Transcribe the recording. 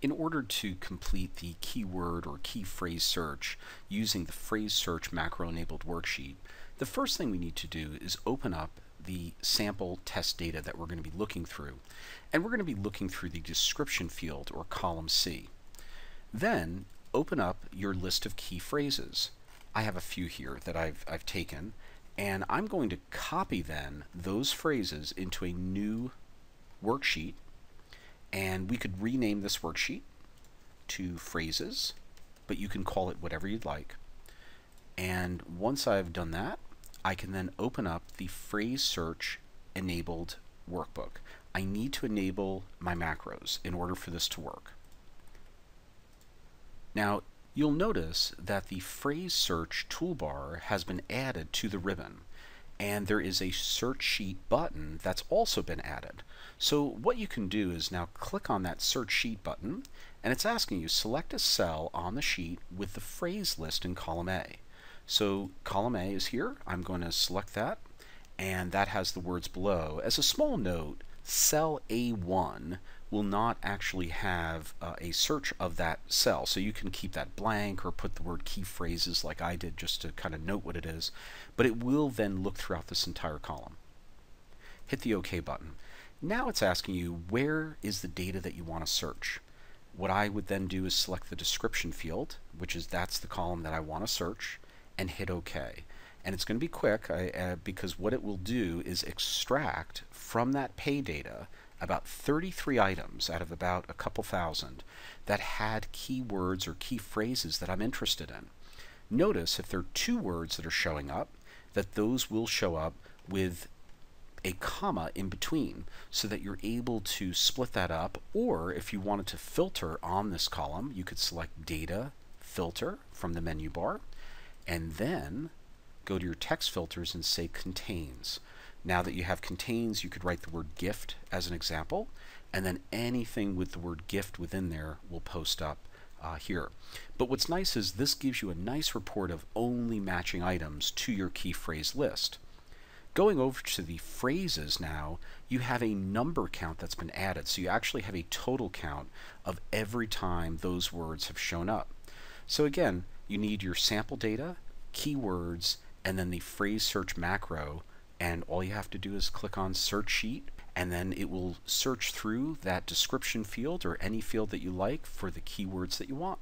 In order to complete the keyword or key phrase search using the phrase search macro-enabled worksheet, the first thing we need to do is open up the sample test data that we're going to be looking through. And we're going to be looking through the description field, or column C. Then open up your list of key phrases. I have a few here that I've taken, and I'm going to copy then those phrases into a new worksheet. And we could rename this worksheet to phrases, but you can call it whatever you'd like. And once I've done that, I can then open up the phrase search enabled workbook. I need to enable my macros in order for this to work. Now, you'll notice that the phrase search toolbar has been added to the ribbon, and there is a search sheet button that's also been added. So what you can do is now click on that search sheet button, and it's asking you select a cell on the sheet with the phrase list in column A. So column A is here. I'm going to select that, and that has the words below. As a small note, cell A1 will not actually have a search of that cell, so you can keep that blank or put the word key phrases like I did just to kind of note what it is, but it will then look throughout this entire column. Hit the OK button. Now it's asking you where is the data that you want to search. What I would then do is select the description field, that's the column that I want to search, and hit OK. And it's going to be quick because what it will do is extract from that pay data about 33 items out of about a couple thousand that had keywords or key phrases that I'm interested in. Notice if there are two words that are showing up, that those will show up with a comma in between so that you're able to split that up, or if you wanted to filter on this column, you could select Data, Filter from the menu bar, and then go to your text filters and say Contains. Now that you have contains, you could write the word gift as an example, and then anything with the word gift within there will post up here. But what's nice is this gives you a nice report of only matching items to your key phrase list. Going over to the phrases now, you have a number count that's been added, so you actually have a total count of every time those words have shown up. So again, you need your sample data, keywords, and then the phrase search macro, and all you have to do is click on search sheet, and then it will search through that description field or any field that you like for the keywords that you want.